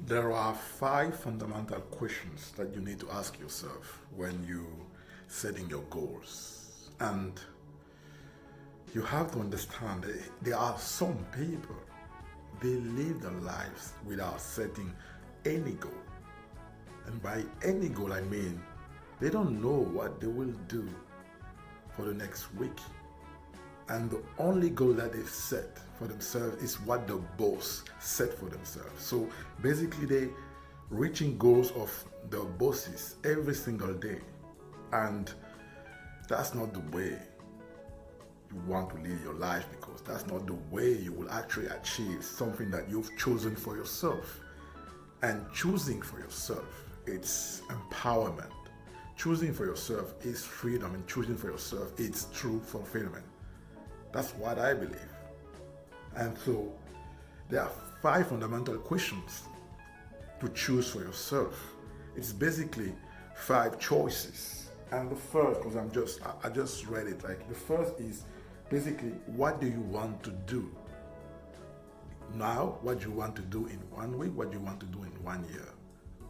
There are five fundamental questions that you need to ask yourself when you setting your goals. And you have to understand that there are some people, they live their lives without setting any goal. And by any goal, I mean they don't know what they will do for the next week. And the only goal that they've set for themselves is what the boss set for themselves. So basically, they reaching goals of the bosses every single day. And that's not the way you want to live your life, because that's not the way you will actually achieve something that you've chosen for yourself. And choosing for yourself, it's empowerment. Choosing for yourself is freedom, and choosing for yourself, it's true fulfillment. That's what I believe. And so there are five fundamental questions to choose for yourself. It's basically five choices. And the first, because I just read it, like the first is basically, what do you want to do? Now, what do you want to do in 1 week? What do you want to do in 1 year,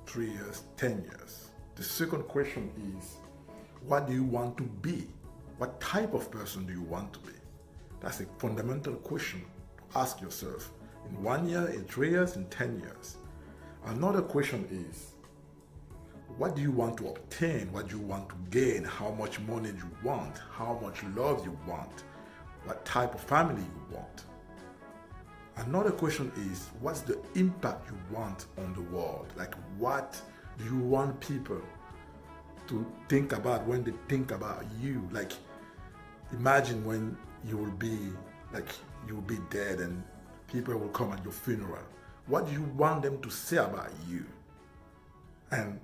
3 years, 10 years? The second question is, what do you want to be? What type of person do you want to be? That's a fundamental question to ask yourself in 1 year, in 3 years, in 10 years. Another question is, what do you want to obtain? What do you want to gain? How much money do you want? How much love you want? What type of family you want? Another question is, what's the impact you want on the world? Like, what do you want people to think about when they think about you? Like, imagine when you will be dead and people will come at your funeral. What do you want them to say about you? And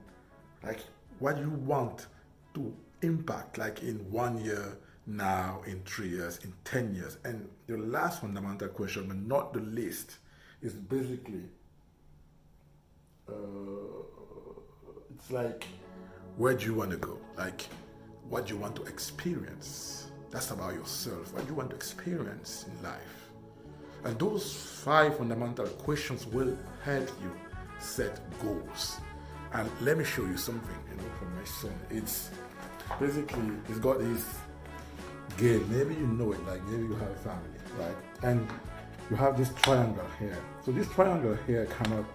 like, what do you want to impact, like in 1 year, now, in 3 years, in 10 years? And the last fundamental question, but not the least, is basically, it's like, where do you want to go? Like, what do you want to experience? That's about yourself. What do you want to experience in life? And those five fundamental questions will help you set goals. And let me show you something, from my son. It's basically, he's got this game. Maybe you know it, like maybe you have a family, right? And you have this triangle here. So this triangle here it can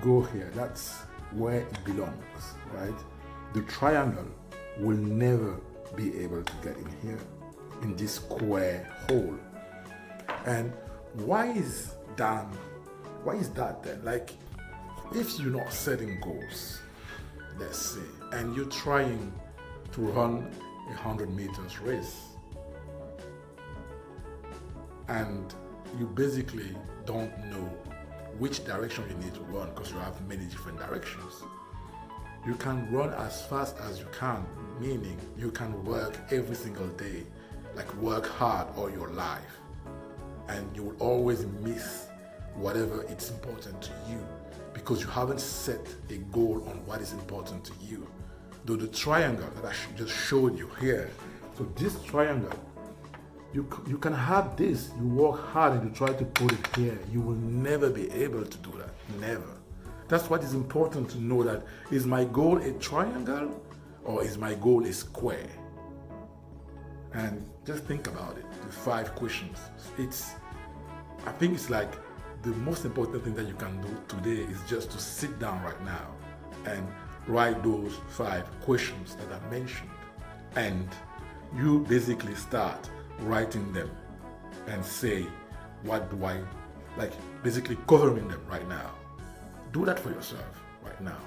go here. That's where it belongs, right? The triangle will never be able to get in here, in this square hole. And why is that then? Like, if you're not setting goals, let's say, and you're trying to run 100 meters race, and you basically don't know which direction you need to run because you have many different directions. You can run as fast as you can, meaning you can work every single day, like work hard all your life, and you will always miss whatever it's important to you because you haven't set a goal on what is important to you. Though the triangle that I just showed you here, so this triangle, you can have this, you work hard and you try to put it here, you will never be able to do that, never. That's what is important to know, that is my goal a triangle or is my goal a square? And just think about it, the five questions. I think it's like the most important thing that you can do today is just to sit down right now and write those five questions that I mentioned. And you basically start writing them and say, what do I, like basically covering them right now. Do that for yourself right now.